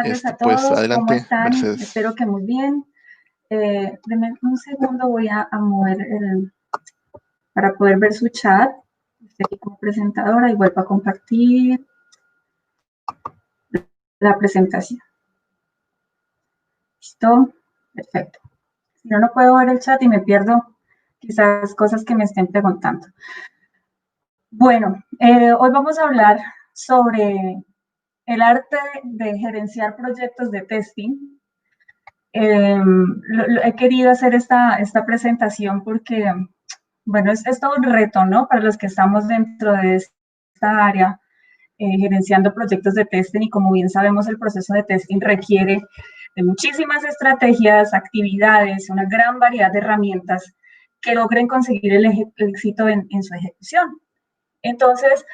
tardes a Pues todos. ¿Cómo adelante, están? Mercedes. Espero que muy bien. Denme un segundo, voy a mover para poder ver su chat. Estoy aquí como presentadora y vuelvo a compartir la presentación. ¿Listo? Perfecto. Si no, no puedo ver el chat y me pierdo quizás cosas que me estén preguntando. Bueno, hoy vamos a hablar sobre el arte de gerenciar proyectos de testing. He querido hacer esta presentación porque, bueno, es todo un reto, ¿no? Para los que estamos dentro de esta área, gerenciando proyectos de testing y como bien sabemos, el proceso de testing requiere de muchísimas estrategias, actividades, una gran variedad de herramientas que logren conseguir el éxito en su ejecución. Entonces,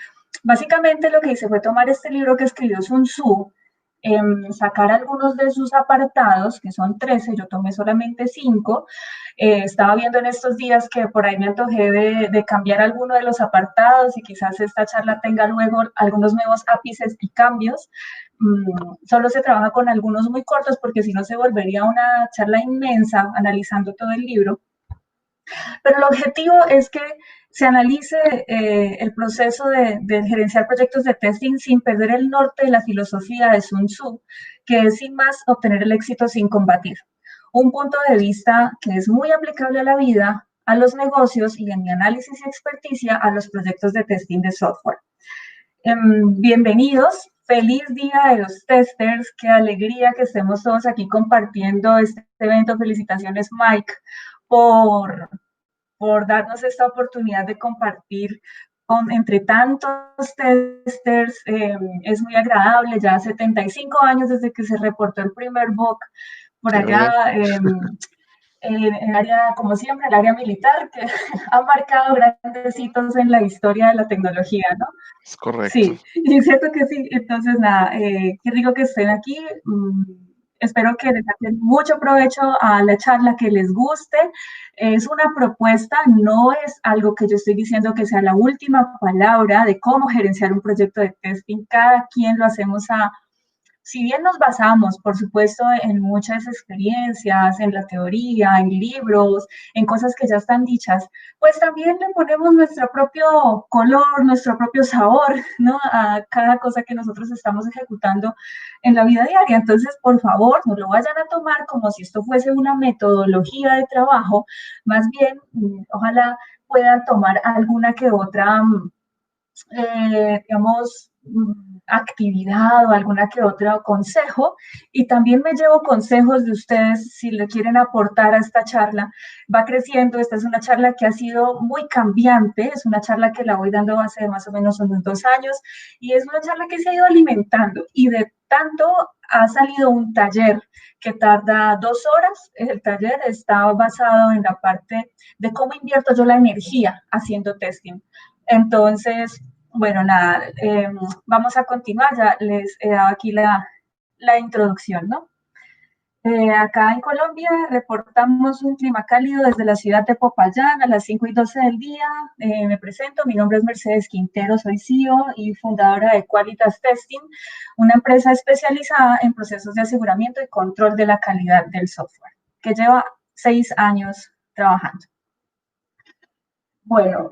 básicamente lo que hice fue tomar este libro que escribió Sun Tzu, sacar algunos de sus apartados, que son 13, yo tomé solamente 5. Estaba viendo en estos días que por ahí me antojé de cambiar alguno de los apartados y quizás esta charla tenga luego algunos nuevos ápices y cambios. Solo se trabaja con algunos muy cortos porque si no se volvería una charla inmensa analizando todo el libro. Pero el objetivo es que se analice el proceso de gerenciar proyectos de testing sin perder el norte de la filosofía de Sun Tzu, que es sin más obtener el éxito sin combatir. Un punto de vista que es muy aplicable a la vida, a los negocios y en mi análisis y experticia a los proyectos de testing de software. Bienvenidos, feliz día de los testers, qué alegría que estemos todos aquí compartiendo este evento. Felicitaciones, Mike, por darnos esta oportunidad de compartir entre tantos testers. Es muy agradable, ya 75 años desde que se reportó el primer bug por Qué bien. allá en el área, como siempre, el área militar, que ha marcado grandes hitos en la historia de la tecnología, ¿no? Es correcto. Sí, y es cierto que sí. Entonces, nada, qué rico que estén aquí. Espero que les saquen mucho provecho a la charla, que les guste. Es una propuesta, no es algo que yo estoy diciendo que sea la última palabra de cómo gerenciar un proyecto de testing. Cada quien lo hacemos si bien nos basamos, por supuesto, en muchas experiencias, en la teoría, en libros, en cosas que ya están dichas, pues también le ponemos nuestro propio color, nuestro propio sabor, ¿no? A cada cosa que nosotros estamos ejecutando en la vida diaria. Entonces, por favor, no lo vayan a tomar como si esto fuese una metodología de trabajo, más bien, ojalá puedan tomar alguna que otra digamos, actividad o alguna que otro consejo, y también me llevo consejos de ustedes si le quieren aportar a esta charla. Va creciendo, esta es una charla que ha sido muy cambiante, es una charla que la voy dando hace más o menos unos 2 años, y es una charla que se ha ido alimentando, y de tanto ha salido un taller que tarda 2 horas. El taller está basado en la parte de cómo invierto yo la energía haciendo testing. Entonces, bueno, nada, vamos a continuar, ya les he dado aquí la introducción, ¿no? Acá en Colombia reportamos un clima cálido desde la ciudad de Popayán a las 5:12 del día. Me presento, mi nombre es Mercedes Quintero, soy CEO y fundadora de Qualitas Testing, una empresa especializada en procesos de aseguramiento y control de la calidad del software, que lleva 6 años trabajando. Bueno,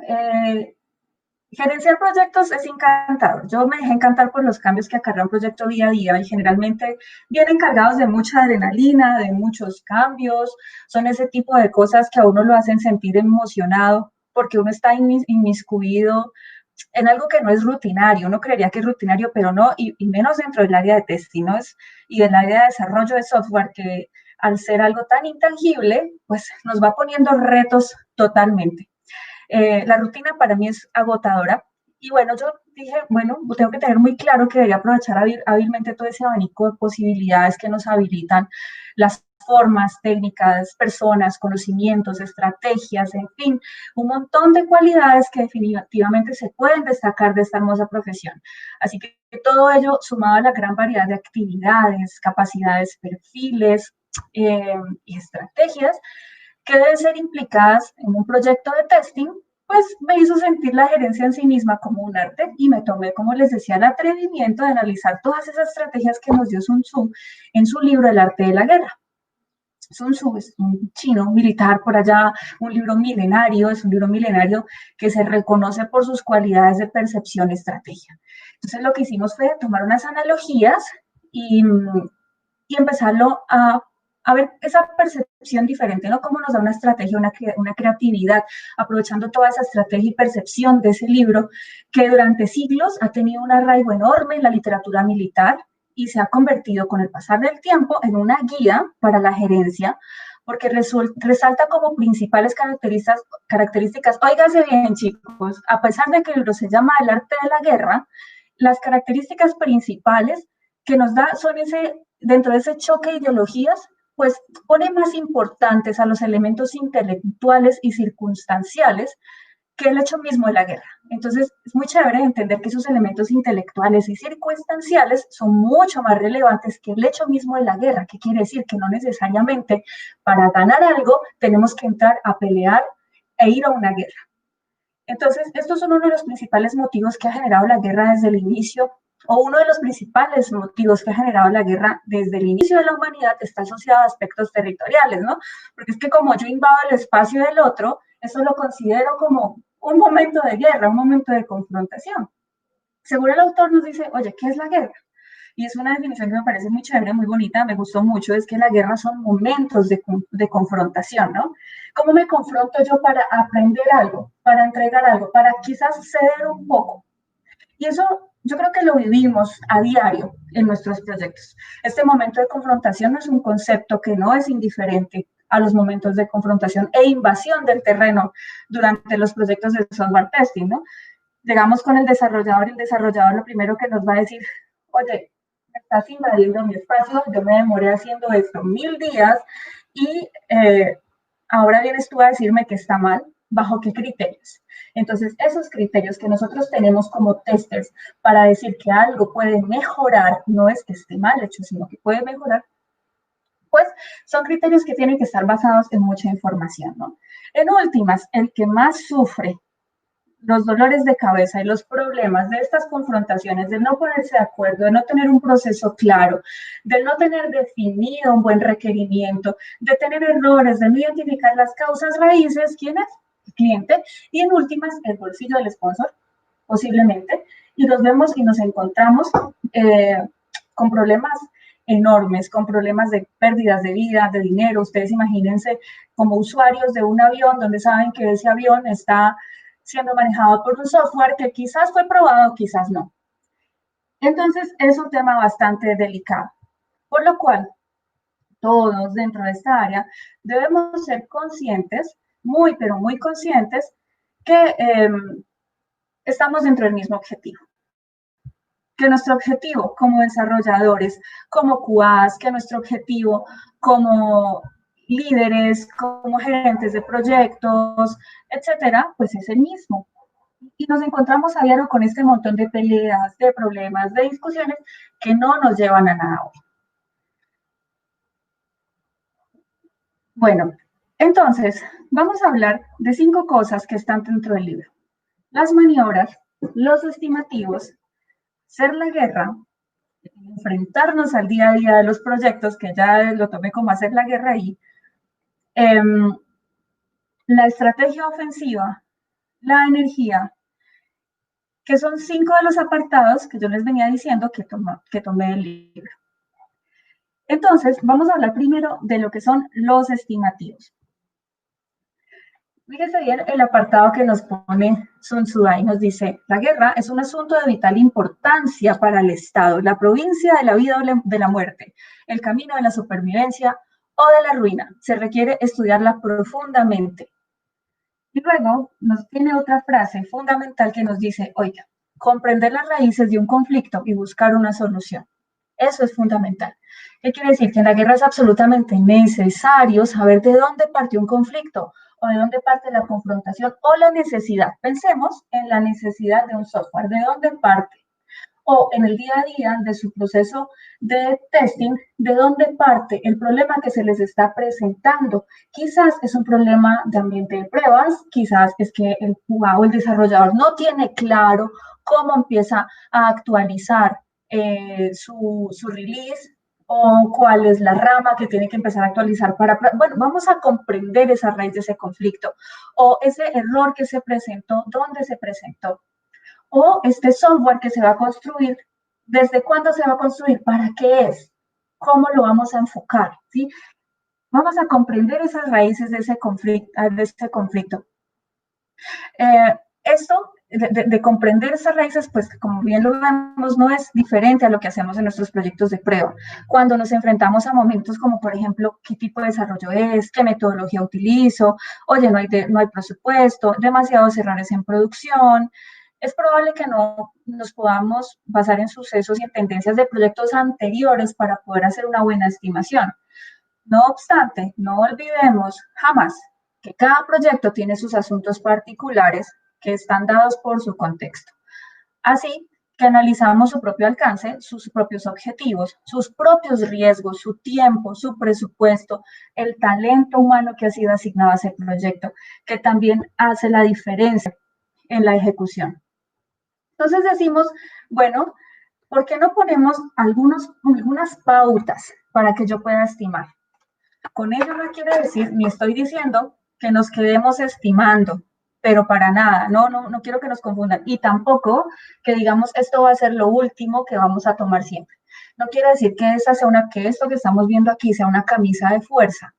gerenciar proyectos es encantador. Yo me dejé encantar por los cambios que acarrea un proyecto día a día y generalmente vienen cargados de mucha adrenalina, de muchos cambios. Son ese tipo de cosas que a uno lo hacen sentir emocionado porque uno está inmiscuido en algo que no es rutinario. Uno creería que es rutinario, pero no, y menos dentro del área de testing, ¿no? Y del área de desarrollo de software, que al ser algo tan intangible, pues nos va poniendo retos totalmente. La rutina para mí es agotadora. Y bueno, yo dije, bueno, tengo que tener muy claro que debería aprovechar hábilmente todo ese abanico de posibilidades que nos habilitan las formas, técnicas, personas, conocimientos, estrategias, en fin, un montón de cualidades que definitivamente se pueden destacar de esta hermosa profesión. Así que todo ello sumado a la gran variedad de actividades, capacidades, perfiles y estrategias que deben ser implicadas en un proyecto de testing, pues me hizo sentir la gerencia en sí misma como un arte y me tomé, como les decía, el atrevimiento de analizar todas esas estrategias que nos dio Sun Tzu en su libro El arte de la guerra. Sun Tzu es un chino militar por allá, un libro milenario, es un libro milenario que se reconoce por sus cualidades de percepción y estrategia. Entonces lo que hicimos fue tomar unas analogías y, y empezarlo a ver esa percepción diferente, ¿no? Cómo nos da una estrategia, una creatividad, aprovechando toda esa estrategia y percepción de ese libro que durante siglos ha tenido un arraigo enorme en la literatura militar y se ha convertido con el pasar del tiempo en una guía para la gerencia, porque resalta como principales características, óigase bien chicos, a pesar de que el libro se llama El arte de la guerra, las características principales que nos da son dentro de ese choque de ideologías, pues pone más importantes a los elementos intelectuales y circunstanciales que el hecho mismo de la guerra. Entonces, es muy chévere entender que esos elementos intelectuales y circunstanciales son mucho más relevantes que el hecho mismo de la guerra, que quiere decir que no necesariamente para ganar algo tenemos que entrar a pelear e ir a una guerra. Entonces, estos son uno de los principales motivos que ha generado la guerra desde el inicio, o uno de los principales motivos que ha generado la guerra desde el inicio de la humanidad está asociado a aspectos territoriales, ¿no? Porque es que como yo invado el espacio del otro, eso lo considero como un momento de guerra, un momento de confrontación. Según el autor nos dice, oye, ¿qué es la guerra? Y es una definición que me parece muy chévere, muy bonita, me gustó mucho, es que la guerra son momentos de confrontación, ¿no? ¿Cómo me confronto yo para aprender algo, para entregar algo, para quizás ceder un poco? Y eso yo creo que lo vivimos a diario en nuestros proyectos. Este momento de confrontación no es un concepto que no es indiferente a los momentos de confrontación e invasión del terreno durante los proyectos de software testing, ¿no? Llegamos con el desarrollador lo primero que nos va a decir, oye, estás invadiendo mi espacio, yo me demoré haciendo esto 1000 días y ahora vienes tú a decirme que está mal, ¿bajo qué criterios? Entonces, esos criterios que nosotros tenemos como testers para decir que algo puede mejorar, no es que esté mal hecho, sino que puede mejorar, pues son criterios que tienen que estar basados en mucha información, ¿no? En últimas, el que más sufre los dolores de cabeza y los problemas de estas confrontaciones, de no ponerse de acuerdo, de no tener un proceso claro, de no tener definido un buen requerimiento, de tener errores, de no identificar las causas raíces, ¿quién es? El cliente. Y en últimas, el bolsillo del sponsor, posiblemente. Y nos vemos y nos encontramos con problemas enormes, con problemas de pérdidas de vida, de dinero. Ustedes imagínense como usuarios de un avión donde saben que ese avión está siendo manejado por un software que quizás fue probado, quizás no. Entonces, es un tema bastante delicado, por lo cual todos dentro de esta área debemos ser conscientes, muy, pero muy conscientes, que estamos dentro del mismo objetivo. Que nuestro objetivo como desarrolladores, como QAs, que nuestro objetivo como líderes, como gerentes de proyectos, etcétera, pues es el mismo. Y nos encontramos a diario con este montón de peleas, de problemas, de discusiones que no nos llevan a nada hoy. Bueno, entonces, vamos a hablar de 5 cosas que están dentro del libro. Las maniobras, los estimativos, ser la guerra, enfrentarnos al día a día de los proyectos, que ya lo tomé como hacer la guerra ahí, la estrategia ofensiva, la energía, que son 5 de los apartados que yo les venía diciendo que tomé del libro. Entonces, vamos a hablar primero de lo que son los estimativos. Fíjense bien el apartado que nos pone Sun Tzu y nos dice, la guerra es un asunto de vital importancia para el Estado, la provincia de la vida o de la muerte, el camino de la supervivencia o de la ruina. Se requiere estudiarla profundamente. Y luego nos tiene otra frase fundamental que nos dice, oiga, comprender las raíces de un conflicto y buscar una solución. Eso es fundamental. ¿Qué quiere decir? Que en la guerra es absolutamente necesario saber de dónde partió un conflicto o de dónde parte la confrontación o la necesidad. Pensemos en la necesidad de un software. ¿De dónde parte? o en el día a día de su proceso de testing, de dónde parte el problema que se les está presentando. Quizás es un problema de ambiente de pruebas, quizás es que el QA o el desarrollador no tiene claro cómo empieza a actualizar su release, o cuál es la rama que tiene que empezar a actualizar para, bueno, vamos a comprender esa raíz de ese conflicto, o ese error que se presentó, dónde se presentó, o este software que se va a construir, desde cuándo se va a construir, para qué es, cómo lo vamos a enfocar, ¿sí? Vamos a comprender esas raíces de ese conflicto. Esto de comprender esas raíces, pues como bien lo vemos, no es diferente a lo que hacemos en nuestros proyectos de prueba. Cuando nos enfrentamos a momentos como, por ejemplo, qué tipo de desarrollo es, qué metodología utilizo, oye, no hay presupuesto, demasiados errores en producción, es probable que no nos podamos basar en sucesos y en tendencias de proyectos anteriores para poder hacer una buena estimación. No obstante, no olvidemos jamás que cada proyecto tiene sus asuntos particulares que están dados por su contexto. Así que analizamos su propio alcance, sus propios objetivos, sus propios riesgos, su tiempo, su presupuesto, el talento humano que ha sido asignado a ese proyecto, que también hace la diferencia en la ejecución. Entonces decimos, bueno, ¿por qué no ponemos algunas pautas para que yo pueda estimar? Con ello no quiere decir, ni estoy diciendo que nos quedemos estimando, pero para nada, no quiero que nos confundan. Y tampoco que digamos esto va a ser lo último que vamos a tomar siempre. No quiere decir que que esto que estamos viendo aquí sea una camisa de fuerza,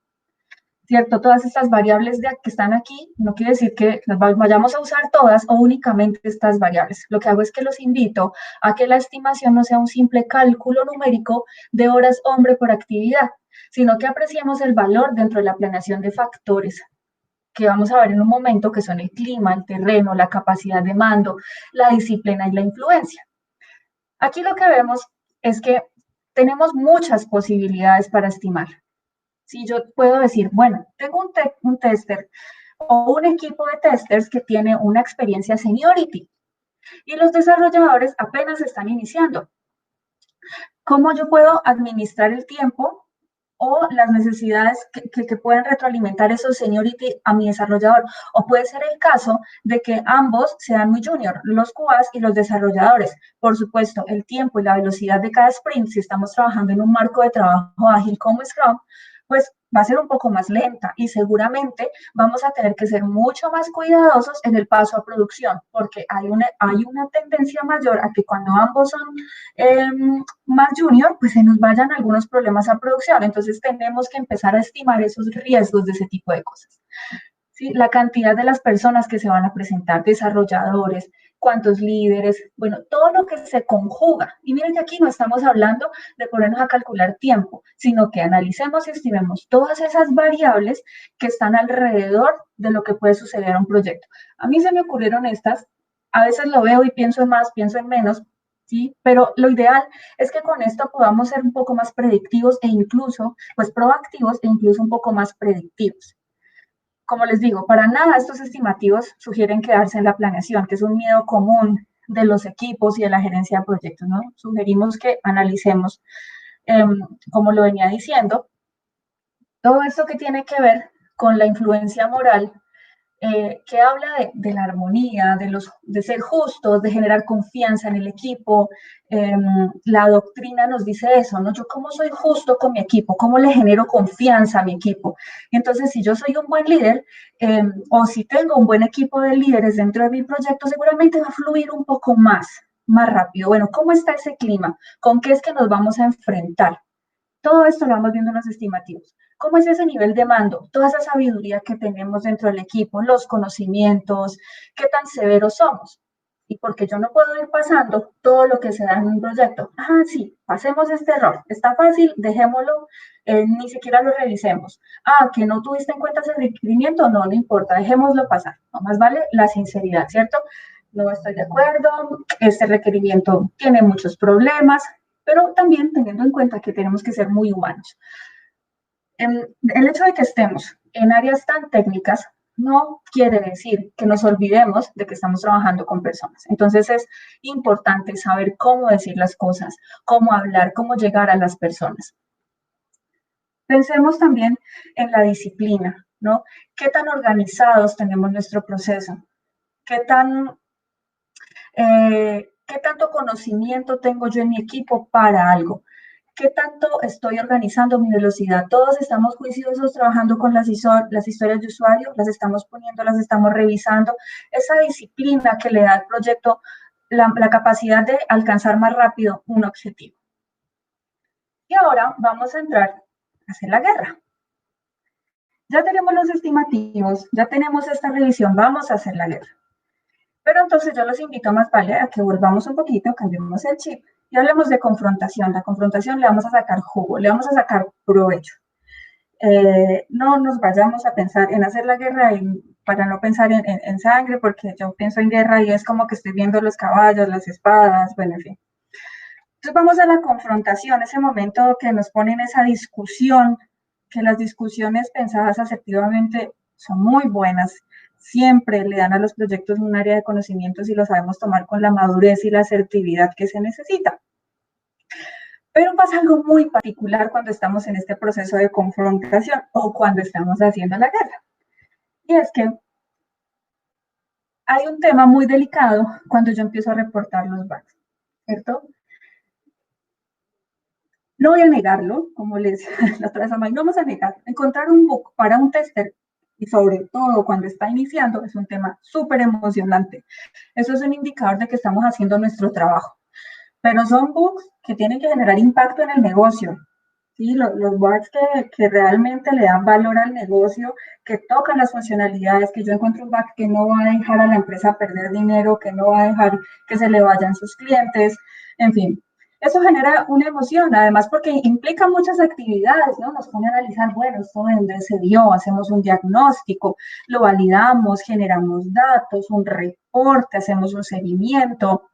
¿cierto? Todas estas variables que están aquí, no quiere decir que las vayamos a usar todas o únicamente estas variables. Lo que hago es que los invito a que la estimación no sea un simple cálculo numérico de horas hombre por actividad, sino que apreciemos el valor dentro de la planeación de factores que vamos a ver en un momento, que son el clima, el terreno, la capacidad de mando, la disciplina y la influencia. Aquí lo que vemos es que tenemos muchas posibilidades para estimar. Si yo puedo decir, bueno, tengo un tester o un equipo de testers que tiene una experiencia seniority y los desarrolladores apenas están iniciando. ¿Cómo yo puedo administrar el tiempo o las necesidades que puedan retroalimentar esos seniority a mi desarrollador? O puede ser el caso de que ambos sean muy junior, los QAs y los desarrolladores. Por supuesto, el tiempo y la velocidad de cada sprint, si estamos trabajando en un marco de trabajo ágil como Scrum, pues va a ser un poco más lenta y seguramente vamos a tener que ser mucho más cuidadosos en el paso a producción, porque hay una tendencia mayor a que cuando ambos son más junior, pues se nos vayan algunos problemas a producción. Entonces tenemos que empezar a estimar esos riesgos de ese tipo de cosas. ¿Sí? La cantidad de las personas que se van a presentar, desarrolladores, cuántos líderes, bueno, todo lo que se conjuga. Y miren que aquí no estamos hablando de ponernos a calcular tiempo, sino que analicemos y estimemos todas esas variables que están alrededor de lo que puede suceder a un proyecto. A mí se me ocurrieron estas, a veces lo veo y pienso en más, pienso en menos, ¿sí? Pero lo ideal es que con esto podamos ser un poco más predictivos e incluso, pues proactivos e incluso un poco más predictivos. Como les digo, para nada estos estimativos sugieren quedarse en la planeación, que es un miedo común de los equipos y de la gerencia de proyectos, ¿no? Sugerimos que analicemos, como lo venía diciendo, todo esto que tiene que ver con la influencia moral, que habla de la armonía, de ser justos, de generar confianza en el equipo. La doctrina nos dice eso, ¿no? Yo cómo soy justo con mi equipo, cómo le genero confianza a mi equipo. Entonces, si yo soy un buen líder, o si tengo un buen equipo de líderes dentro de mi proyecto, seguramente va a fluir un poco más rápido. Bueno, ¿cómo está ese clima? ¿Con qué es que nos vamos a enfrentar? Todo esto lo vamos viendo en los estimativos. ¿Cómo es ese nivel de mando? Toda esa sabiduría que tenemos dentro del equipo, los conocimientos, qué tan severos somos. Y porque yo no puedo ir pasando todo lo que se da en un proyecto. Ah, sí, pasemos este error. Está fácil, dejémoslo, ni siquiera lo revisemos. Ah, que no tuviste en cuenta ese requerimiento, no importa, dejémoslo pasar. No más vale la sinceridad, ¿cierto? No estoy de acuerdo, este requerimiento tiene muchos problemas, pero también teniendo en cuenta que tenemos que ser muy humanos. El hecho de que estemos en áreas tan técnicas no quiere decir que nos olvidemos de que estamos trabajando con personas. Entonces es importante saber cómo decir las cosas, cómo hablar, cómo llegar a las personas. Pensemos también en la disciplina, ¿no? ¿Qué tan organizados tenemos nuestro proceso? ¿Qué tanto conocimiento tengo yo en mi equipo para algo? ¿Qué tanto estoy organizando mi velocidad? Todos estamos juiciosos trabajando con las historias de usuario, las estamos poniendo, las estamos revisando. Esa disciplina que le da al proyecto la capacidad de alcanzar más rápido un objetivo. Y ahora vamos a entrar a hacer la guerra. Ya tenemos los estimativos, ya tenemos esta revisión, vamos a hacer la guerra. Pero entonces yo los invito más vale a que volvamos un poquito, cambiemos el chip y hablemos de confrontación. La confrontación le vamos a sacar jugo, le vamos a sacar provecho. No nos vayamos a pensar en hacer la guerra para no pensar en sangre, porque yo pienso en guerra y es como que estoy viendo los caballos, las espadas, bueno, en fin. Entonces vamos a la confrontación, ese momento que nos pone en esa discusión, que las discusiones pensadas asertivamente son muy buenas, siempre le dan a los proyectos un área de conocimiento si lo sabemos tomar con la madurez y la asertividad que se necesita. Pero pasa algo muy particular cuando estamos en este proceso de confrontación o cuando estamos haciendo la guerra. Y es que hay un tema muy delicado cuando yo empiezo a reportar los bugs, ¿cierto? No voy a negarlo, como les la otra vez a Mike, no vamos a negar. Encontrar un bug para un tester, y sobre todo cuando está iniciando, es un tema súper emocionante. Eso es un indicador de que estamos haciendo nuestro trabajo. Pero son bugs que tienen que generar impacto en el negocio. ¿Sí? Los bugs que realmente le dan valor al negocio, que tocan las funcionalidades, que yo encuentro un bug que no va a dejar a la empresa perder dinero, que no va a dejar que se le vayan sus clientes, en fin. Eso genera una emoción, además porque implica muchas actividades, ¿no? Nos pone a analizar, bueno, esto de dónde se dio, hacemos un diagnóstico, lo validamos, generamos datos, un reporte, hacemos un seguimiento,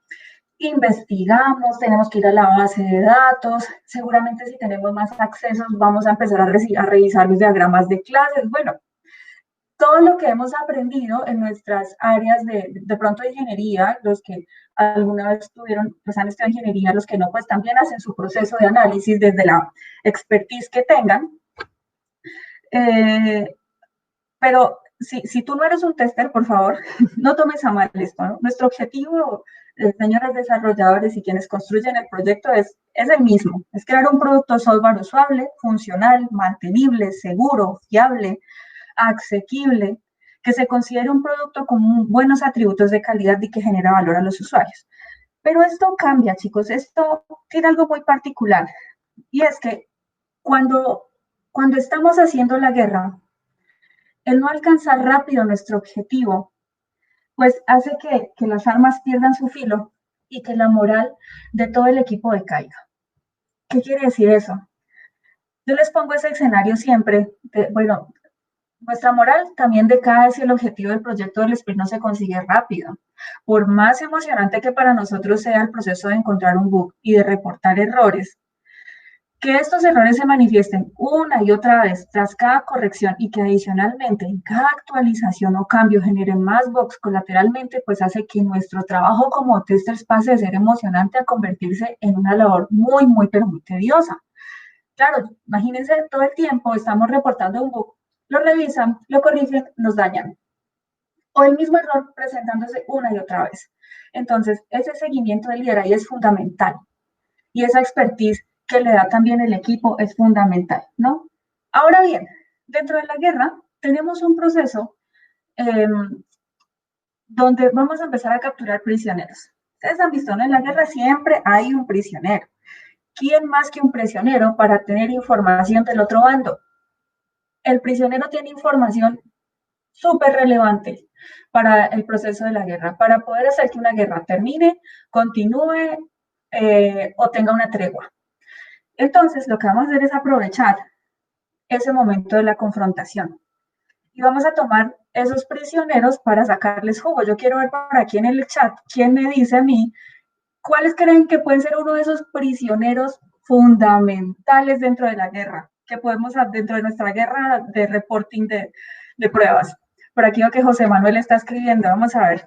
investigamos, tenemos que ir a la base de datos, seguramente si tenemos más accesos vamos a empezar a revisar los diagramas de clases, bueno, todo lo que hemos aprendido en nuestras áreas de pronto de ingeniería, los que alguna vez tuvieron, pues han estudiado ingeniería, los que no, pues también hacen su proceso de análisis desde la expertise que tengan, pero si tú no eres un tester, por favor, no tomes a mal esto, ¿no? Nuestro objetivo, señores desarrolladores y quienes construyen el proyecto, es el mismo, es crear un producto software usable, funcional, mantenible, seguro, fiable, asequible, que se considere un producto con buenos atributos de calidad y que genera valor a los usuarios. Pero esto cambia, chicos, esto tiene algo muy particular, y es que cuando estamos haciendo la guerra, el no alcanzar rápido nuestro objetivo, pues hace que las armas pierdan su filo y que la moral de todo el equipo decaiga. ¿Qué quiere decir eso? Yo les pongo ese escenario siempre, bueno, nuestra moral también decae si el objetivo del proyecto del sprint no se consigue rápido. Por más emocionante que para nosotros sea el proceso de encontrar un bug y de reportar errores, que estos errores se manifiesten una y otra vez tras cada corrección y que adicionalmente en cada actualización o cambio generen más bugs colateralmente, pues hace que nuestro trabajo como testers pase de ser emocionante a convertirse en una labor muy, muy, pero muy tediosa. Claro, imagínense todo el tiempo estamos reportando un bug, lo revisan, lo corrigen, nos dañan. O el mismo error presentándose una y otra vez. Entonces, ese seguimiento del líder ahí es fundamental. Y esa expertise que le da también el equipo es fundamental, ¿no? Ahora bien, dentro de la guerra tenemos un proceso donde vamos a empezar a capturar prisioneros. Ustedes han visto, ¿no? En la guerra siempre hay un prisionero. ¿Quién más que un prisionero para tener información del otro bando? El prisionero tiene información súper relevante para el proceso de la guerra, para poder hacer que una guerra termine, continúe o tenga una tregua. Entonces, lo que vamos a hacer es aprovechar ese momento de la confrontación y vamos a tomar esos prisioneros para sacarles jugo. Yo quiero ver por aquí en el chat quién me dice a mí cuáles creen que pueden ser uno de esos prisioneros fundamentales dentro de la guerra, que podemos dentro de nuestra guerra de reporting de pruebas. Por aquí veo que José Manuel está escribiendo, vamos a ver.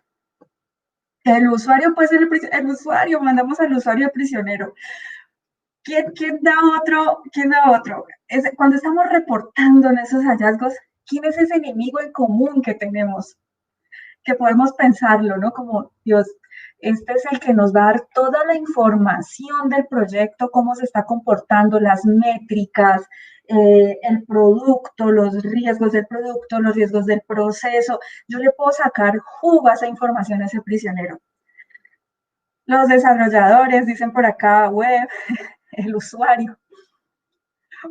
El usuario puede ser el usuario, mandamos al usuario prisionero. ¿Quién da otro? ¿Quién da otro? Cuando estamos reportando en esos hallazgos, ¿quién es ese enemigo en común que tenemos? Que podemos pensarlo, ¿no? Como, Dios, este es el que nos va a dar toda la información del proyecto, cómo se está comportando, las métricas, el producto, los riesgos del producto, los riesgos del proceso. Yo le puedo sacar jugo a esa información a ese prisionero. Los desarrolladores, dicen por acá, web, el usuario.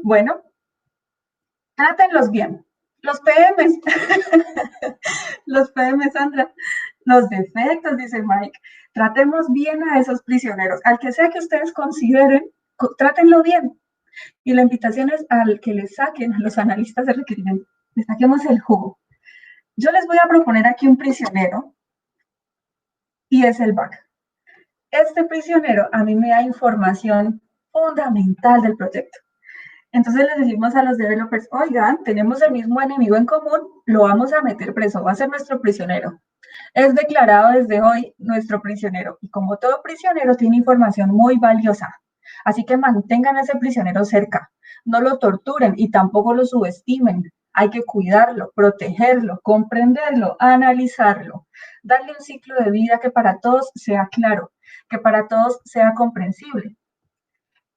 Bueno, trátenlos bien. Los PMs, los PMs, Sandra, los defectos, dice Mike. Tratemos bien a esos prisioneros. Al que sea que ustedes consideren, trátenlo bien. Y la invitación es al que les saquen, a los analistas de requerimiento, les saquemos el jugo. Yo les voy a proponer aquí un prisionero y es el bug. Este prisionero a mí me da información fundamental del proyecto. Entonces les decimos a los developers, oigan, tenemos el mismo enemigo en común, lo vamos a meter preso, va a ser nuestro prisionero. Es declarado desde hoy nuestro prisionero. Y como todo prisionero tiene información muy valiosa, así que mantengan a ese prisionero cerca, no lo torturen y tampoco lo subestimen. Hay que cuidarlo, protegerlo, comprenderlo, analizarlo, darle un ciclo de vida que para todos sea claro, que para todos sea comprensible.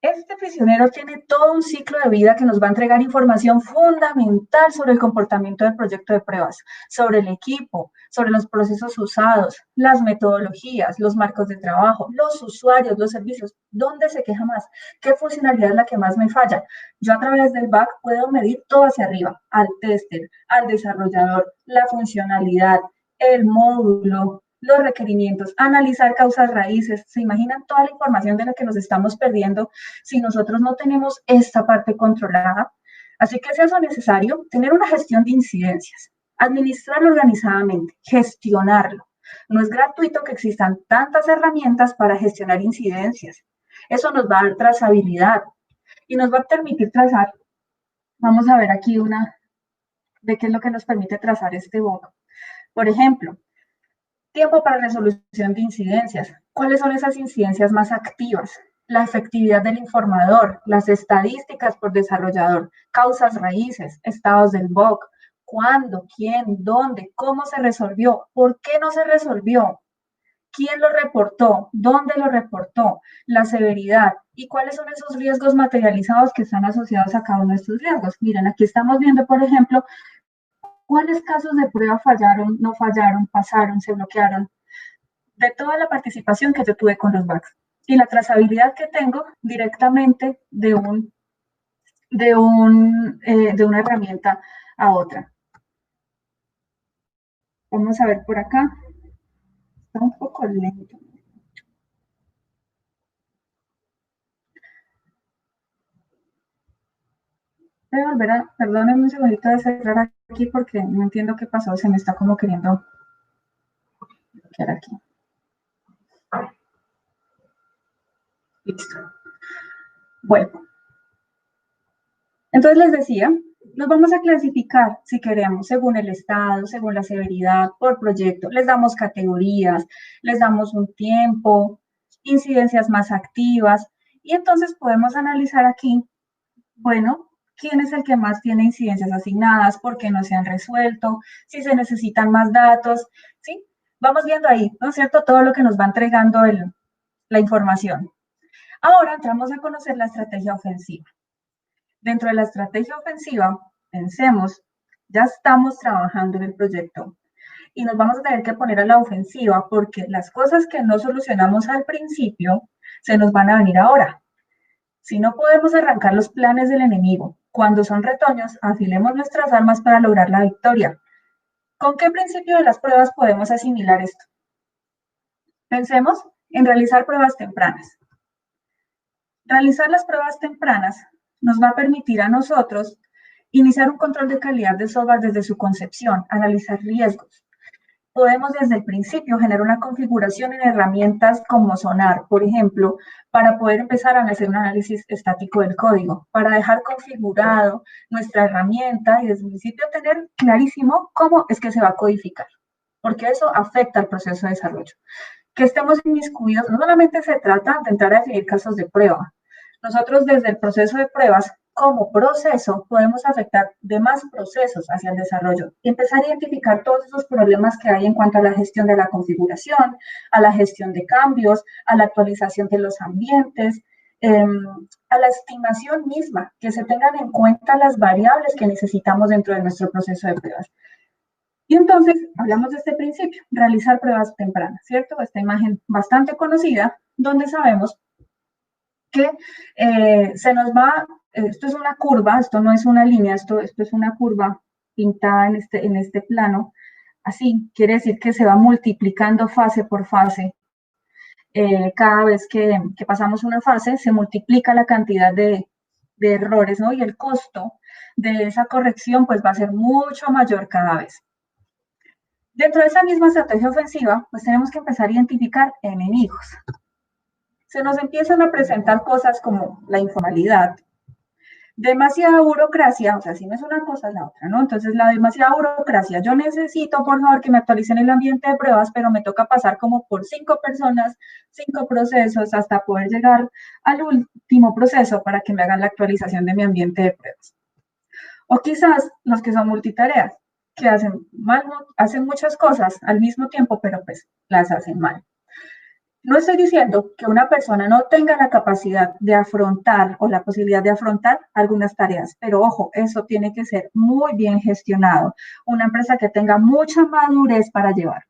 Este prisionero tiene todo un ciclo de vida que nos va a entregar información fundamental sobre el comportamiento del proyecto de pruebas, sobre el equipo, sobre los procesos usados, las metodologías, los marcos de trabajo, los usuarios, los servicios, dónde se queja más, qué funcionalidad es la que más me falla. Yo a través del bug puedo medir todo hacia arriba, al tester, al desarrollador, la funcionalidad, el módulo, los requerimientos, analizar causas raíces. ¿Se imaginan toda la información de la que nos estamos perdiendo si nosotros no tenemos esta parte controlada? Así que es eso necesario, tener una gestión de incidencias, administrarlo organizadamente, gestionarlo. No es gratuito que existan tantas herramientas para gestionar incidencias. Eso nos va a dar trazabilidad y nos va a permitir trazar. Vamos a ver aquí una de qué es lo que nos permite trazar este bug. Por ejemplo, tiempo para resolución de incidencias. ¿Cuáles son esas incidencias más activas? La efectividad del informador, las estadísticas por desarrollador, causas raíces, estados del bug, cuándo, quién, dónde, cómo se resolvió, por qué no se resolvió, quién lo reportó, dónde lo reportó, la severidad y cuáles son esos riesgos materializados que están asociados a cada uno de estos riesgos. Miren, aquí estamos viendo, por ejemplo, ¿cuáles casos de prueba fallaron, no fallaron, pasaron, se bloquearon? De toda la participación que yo tuve con los bugs y la trazabilidad que tengo directamente de una herramienta a otra. Vamos a ver por acá. Está un poco lento. Voy a volver a, perdónenme un segundito de cerrar aquí porque no entiendo qué pasó, se me está como queriendo quedar aquí. Listo. Bueno. Entonces les decía, nos vamos a clasificar, si queremos, según el estado, según la severidad, por proyecto. Les damos categorías, les damos un tiempo, incidencias más activas, y entonces podemos analizar aquí, bueno, quién es el que más tiene incidencias asignadas, por qué no se han resuelto, si se necesitan más datos, ¿sí? Vamos viendo ahí, ¿no es cierto?, todo lo que nos va entregando la información. Ahora entramos a conocer la estrategia ofensiva. Dentro de la estrategia ofensiva, pensemos, ya estamos trabajando en el proyecto y nos vamos a tener que poner a la ofensiva porque las cosas que no solucionamos al principio se nos van a venir ahora. Si no podemos arrancar los planes del enemigo, cuando son retoños, afilemos nuestras armas para lograr la victoria. ¿Con qué principio de las pruebas podemos asimilar esto? Pensemos en realizar pruebas tempranas. Realizar las pruebas tempranas nos va a permitir a nosotros iniciar un control de calidad de software desde su concepción, analizar riesgos. podemos desde el principio generar una configuración en herramientas como Sonar, por ejemplo, para poder empezar a hacer un análisis estático del código, para dejar configurado nuestra herramienta y desde el principio tener clarísimo cómo es que se va a codificar, porque eso afecta al proceso de desarrollo. Que estemos inmiscuidos, no solamente se trata de entrar a definir casos de prueba. Nosotros desde el proceso de pruebas, como proceso, podemos afectar demás procesos hacia el desarrollo y empezar a identificar todos esos problemas que hay en cuanto a la gestión de la configuración, a la gestión de cambios, a la actualización de los ambientes, a la estimación misma, que se tengan en cuenta las variables que necesitamos dentro de nuestro proceso de pruebas. Y entonces, hablamos de este principio, realizar pruebas tempranas, ¿cierto? Esta imagen bastante conocida, donde sabemos que se nos va, esto es una curva, esto no es una línea, esto es una curva pintada en este plano, así, quiere decir que se va multiplicando fase por fase. Cada vez que pasamos una fase, se multiplica la cantidad de errores, ¿no? Y el costo de esa corrección, pues va a ser mucho mayor cada vez. Dentro de esa misma estrategia ofensiva, pues tenemos que empezar a identificar enemigos. Se nos empiezan a presentar cosas como la informalidad, demasiada burocracia, o sea, si no es una cosa es la otra, ¿no? Entonces, la demasiada burocracia, yo necesito, por favor, que me actualicen el ambiente de pruebas, pero me toca pasar como por 5 personas, 5 procesos, hasta poder llegar al último proceso para que me hagan la actualización de mi ambiente de pruebas. O quizás los que son multitareas, que hacen muchas cosas al mismo tiempo, pero pues las hacen mal. No estoy diciendo que una persona no tenga la capacidad de afrontar o la posibilidad de afrontar algunas tareas, pero ojo, eso tiene que ser muy bien gestionado. Una empresa que tenga mucha madurez para llevar.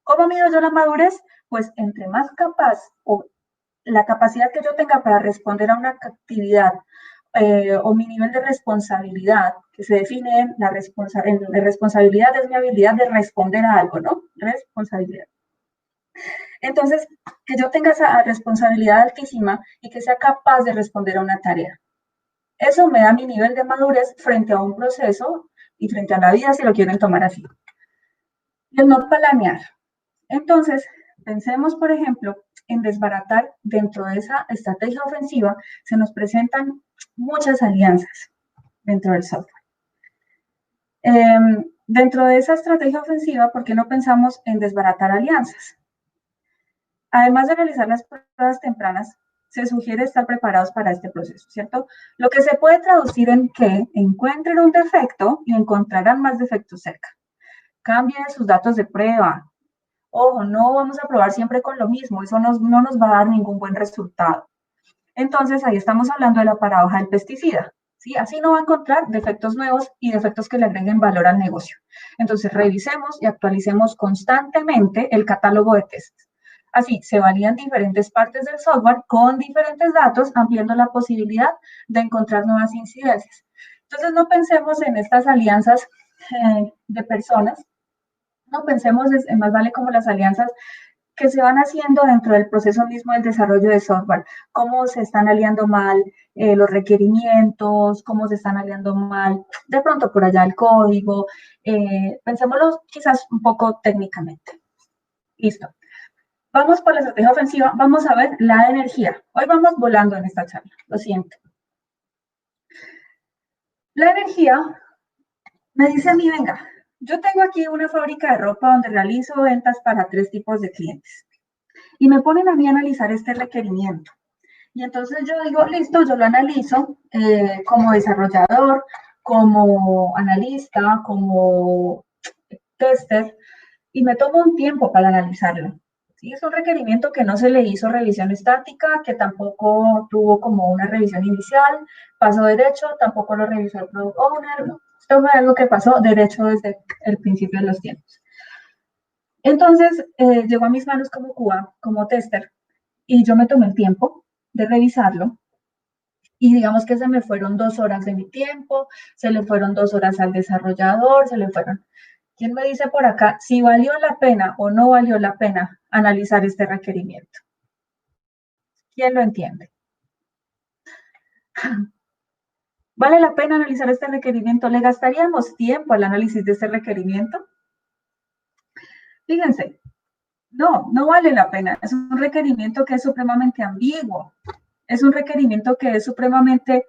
¿Cómo mido yo la madurez? Pues entre más capaz o la capacidad que yo tenga para responder a una actividad o mi nivel de responsabilidad, que se define en la responsabilidad, es mi habilidad de responder a algo, ¿no? Responsabilidad. Entonces, que yo tenga esa responsabilidad altísima y que sea capaz de responder a una tarea. Eso me da mi nivel de madurez frente a un proceso y frente a la vida, si lo quieren tomar así. Y el no planear. Entonces, pensemos, por ejemplo, en desbaratar dentro de esa estrategia ofensiva, se nos presentan muchas alianzas dentro del software. Dentro de esa estrategia ofensiva, ¿por qué no pensamos en desbaratar alianzas? Además de realizar las pruebas tempranas, se sugiere estar preparados para este proceso, ¿cierto? Lo que se puede traducir en que encuentren un defecto y encontrarán más defectos cerca. Cambien sus datos de prueba. Ojo, no vamos a probar siempre con lo mismo, eso no nos va a dar ningún buen resultado. Entonces, ahí estamos hablando de la paradoja del pesticida, ¿sí? Así no va a encontrar defectos nuevos y defectos que le agreguen valor al negocio. Entonces, revisemos y actualicemos constantemente el catálogo de tests. Así, se validan diferentes partes del software con diferentes datos, ampliando la posibilidad de encontrar nuevas incidencias. Entonces, no pensemos en estas alianzas de personas, no pensemos, más vale como las alianzas que se van haciendo dentro del proceso mismo del desarrollo de software, cómo se están aliando mal los requerimientos, cómo se están aliando mal de pronto por allá el código, pensémoslo quizás un poco técnicamente. Listo. Vamos por la estrategia ofensiva, vamos a ver la energía. Hoy vamos volando en esta charla, lo siento. La energía me dice a mí, venga, yo tengo aquí una fábrica de ropa donde realizo ventas para 3 tipos de clientes. Y me ponen a mí a analizar este requerimiento. Y entonces yo digo, listo, yo lo analizo como desarrollador, como analista, como tester, y me tomo un tiempo para analizarlo. ¿Sí? Es un requerimiento que no se le hizo revisión estática, que tampoco tuvo como una revisión inicial, pasó derecho, tampoco lo revisó el product owner, no. Esto fue algo que pasó derecho desde el principio de los tiempos. Entonces, llegó a mis manos como QA, como tester, y yo me tomé el tiempo de revisarlo, y digamos que se me fueron 2 horas de mi tiempo, se le fueron 2 horas al desarrollador, se le fueron. ¿Quién me dice por acá si valió la pena o no valió la pena analizar este requerimiento? ¿Quién lo entiende? ¿Vale la pena analizar este requerimiento? ¿Le gastaríamos tiempo al análisis de este requerimiento? Fíjense, no vale la pena. Es un requerimiento que es supremamente ambiguo. Es un requerimiento que es supremamente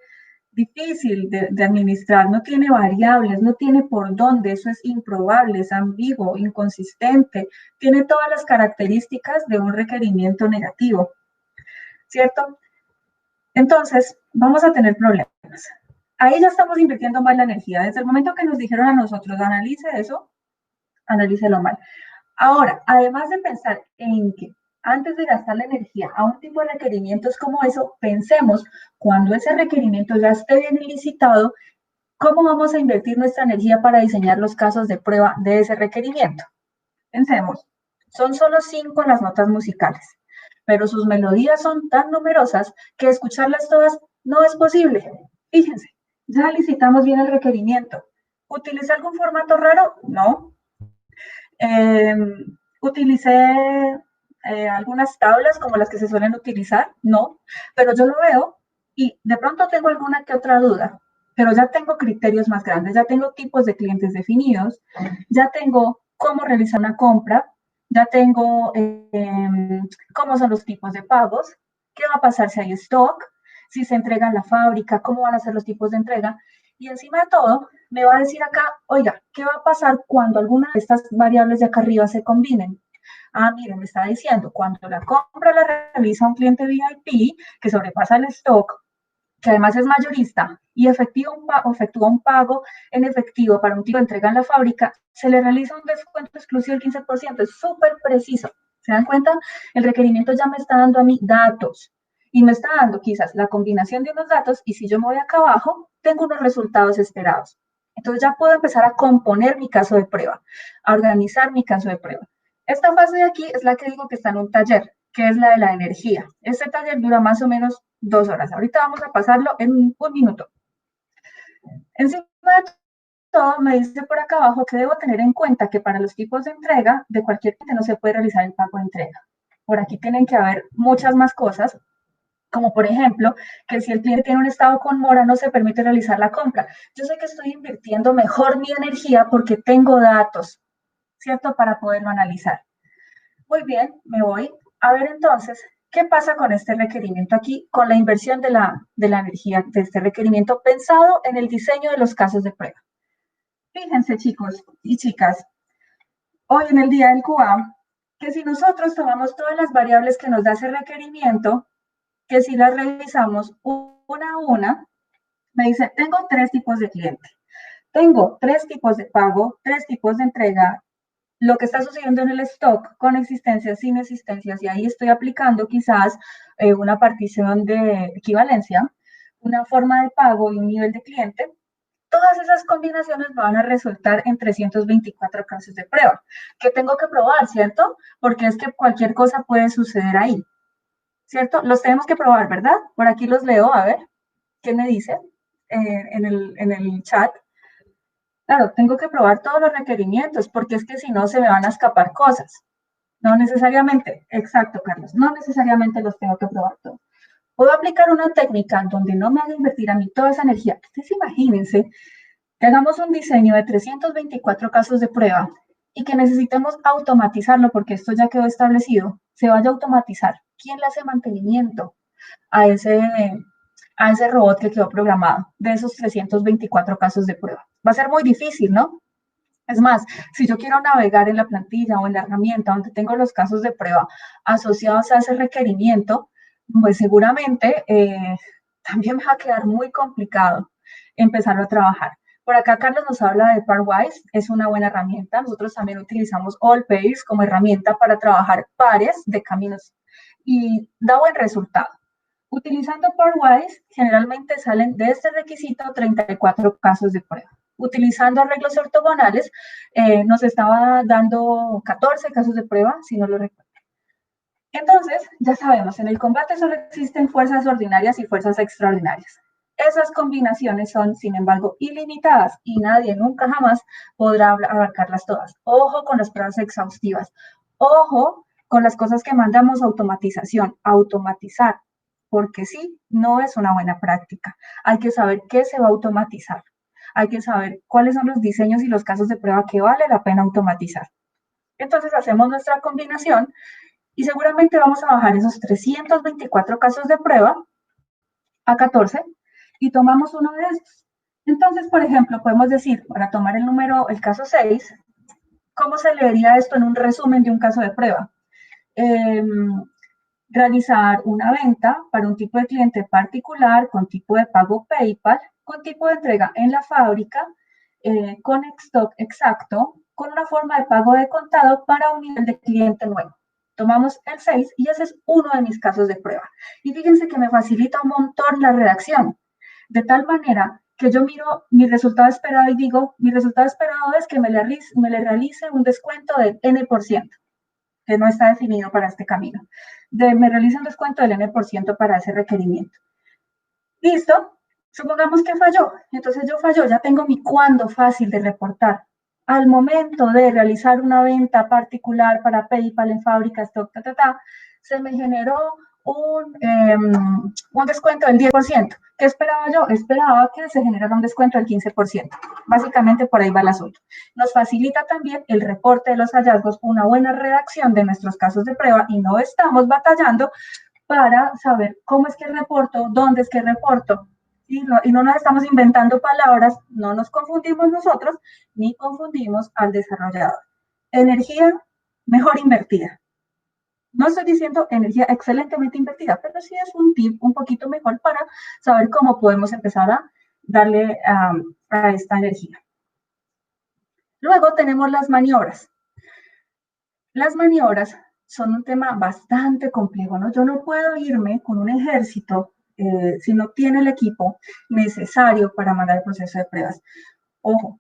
difícil de administrar, no tiene variables, no tiene por dónde, eso es improbable, es ambiguo, inconsistente, tiene todas las características de un requerimiento negativo, ¿cierto? Entonces, vamos a tener problemas. Ahí ya estamos invirtiendo mal la energía. Desde el momento que nos dijeron a nosotros, analice eso, analícelo mal. Ahora, además de pensar en que antes de gastar la energía a un tipo de requerimientos como eso, pensemos cuando ese requerimiento ya esté bien licitado, ¿cómo vamos a invertir nuestra energía para diseñar los casos de prueba de ese requerimiento? Pensemos, son solo 5 las notas musicales, pero sus melodías son tan numerosas que escucharlas todas no es posible. Fíjense, ya licitamos bien el requerimiento. ¿Utilicé algún formato raro? No. Eh, ¿Utilicé algunas tablas como las que se suelen utilizar? No, pero yo lo veo y de pronto tengo alguna que otra duda, pero ya tengo criterios más grandes, ya tengo tipos de clientes definidos, ya tengo cómo realizar una compra, ya tengo cómo son los tipos de pagos, qué va a pasar si hay stock, si se entrega en la fábrica, cómo van a ser los tipos de entrega. Y encima de todo, me va a decir acá, oiga, ¿qué va a pasar cuando alguna de estas variables de acá arriba se combinen? Ah, miren, me está diciendo, cuando la compra la realiza un cliente VIP que sobrepasa el stock, que además es mayorista y efectúa un pago en efectivo para un tipo de entrega en la fábrica, se le realiza un descuento exclusivo del 15%, es súper preciso. ¿Se dan cuenta? El requerimiento ya me está dando a mí datos y me está dando quizás la combinación de unos datos y si yo me voy acá abajo, tengo unos resultados esperados. Entonces ya puedo empezar a componer mi caso de prueba, a organizar mi caso de prueba. Esta fase de aquí es la que digo que está en un taller, que es la de la energía. Este taller dura más o menos 2 horas. Ahorita vamos a pasarlo en un minuto. Encima de todo, me dice por acá abajo que debo tener en cuenta que para los tipos de entrega de cualquier cliente no se puede realizar el pago de entrega. Por aquí tienen que haber muchas más cosas, como por ejemplo, que si el cliente tiene un estado con mora, no se permite realizar la compra. Yo sé que estoy invirtiendo mejor mi energía porque tengo datos, ¿cierto? Para poderlo analizar. Muy bien, me voy. A ver entonces, ¿qué pasa con este requerimiento aquí, con la inversión de la energía de este requerimiento pensado en el diseño de los casos de prueba? Fíjense, chicos y chicas, hoy en el día del QA, que si nosotros tomamos todas las variables que nos da ese requerimiento, que si las revisamos una a una, me dice, tengo 3 tipos de cliente. Tengo 3 tipos de pago, 3 tipos de entrega, lo que está sucediendo en el stock con existencias, sin existencias, y ahí estoy aplicando quizás una partición de equivalencia, una forma de pago y un nivel de cliente. Todas esas combinaciones van a resultar en 324 casos de prueba, que tengo que probar, ¿cierto? Porque es que cualquier cosa puede suceder ahí, ¿cierto? Los tenemos que probar, ¿verdad? Por aquí los leo, a ver, ¿qué me dice en el chat? Claro, tengo que probar todos los requerimientos, porque es que si no se me van a escapar cosas. No necesariamente, exacto, Carlos, no necesariamente los tengo que probar todos. Puedo aplicar una técnica donde no me haga invertir a mí toda esa energía. Ustedes imagínense que hagamos un diseño de 324 casos de prueba y que necesitemos automatizarlo, porque esto ya quedó establecido, se vaya a automatizar. ¿Quién le hace mantenimiento a ese robot que quedó programado de esos 324 casos de prueba? Va a ser muy difícil, ¿no? Es más, si yo quiero navegar en la plantilla o en la herramienta donde tengo los casos de prueba asociados a ese requerimiento, pues seguramente también me va a quedar muy complicado empezarlo a trabajar. Por acá Carlos nos habla de Pairwise, es una buena herramienta. Nosotros también utilizamos Allpairs como herramienta para trabajar pares de caminos y da buen resultado. Utilizando Pairwise, generalmente salen de este requisito 34 casos de prueba. Utilizando arreglos ortogonales, nos estaba dando 14 casos de prueba, si no lo recuerdo. Entonces, ya sabemos, en el combate solo existen fuerzas ordinarias y fuerzas extraordinarias. Esas combinaciones son, sin embargo, ilimitadas y nadie nunca jamás podrá abarcarlas todas. Ojo con las pruebas exhaustivas. Ojo con las cosas que mandamos a automatización. Automatizar, porque sí, no es una buena práctica. Hay que saber qué se va a automatizar. Hay que saber cuáles son los diseños y los casos de prueba que vale la pena automatizar. Entonces hacemos nuestra combinación y seguramente vamos a bajar esos 324 casos de prueba a 14 y tomamos uno de estos. Entonces, por ejemplo, podemos decir, para tomar el caso 6, ¿cómo se leería esto en un resumen de un caso de prueba? Realizar una venta para un tipo de cliente particular con tipo de pago PayPal, con tipo de entrega en la fábrica, con stock exacto, con una forma de pago de contado para un nivel de cliente nuevo. Tomamos el 6 y ese es uno de mis casos de prueba. Y fíjense que me facilita un montón la redacción, de tal manera que yo miro mi resultado esperado y digo, mi resultado esperado es que me le realice un descuento del N%, que no está definido para este camino. Me realice un descuento del N% para ese requerimiento. Listo, supongamos que falló. Entonces yo falló, ya tengo mi cuándo fácil de reportar. Al momento de realizar una venta particular para PayPal en fábrica, stock, se me generó un descuento del 10%. ¿Qué esperaba yo? Esperaba que se generara un descuento del 15%. Básicamente por ahí va el asunto. Nos facilita también el reporte de los hallazgos, una buena redacción de nuestros casos de prueba y no estamos batallando para saber cómo es que reporto, dónde es que reporto, y no nos estamos inventando palabras, no nos confundimos nosotros, ni confundimos al desarrollador. Energía mejor invertida. No estoy diciendo energía excelentemente invertida, pero sí es un tip un poquito mejor para saber cómo podemos empezar a darle a esta energía. Luego tenemos las maniobras. Las maniobras son un tema bastante complejo, ¿no? Yo no puedo irme con un ejército si no tiene el equipo necesario para mandar el proceso de pruebas. Ojo,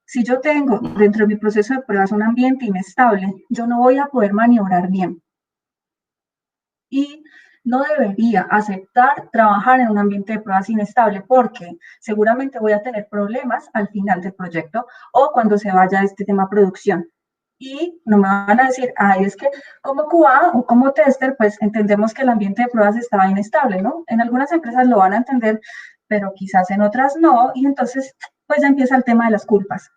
si yo tengo dentro de mi proceso de pruebas un ambiente inestable, yo no voy a poder maniobrar bien. Y no debería aceptar trabajar en un ambiente de pruebas inestable porque seguramente voy a tener problemas al final del proyecto o cuando se vaya este tema a producción. Y no me van a decir, ay, es que como QA o como tester, pues entendemos que el ambiente de pruebas estaba inestable, ¿no? En algunas empresas lo van a entender, pero quizás en otras no, y entonces pues ya empieza el tema de las culpas.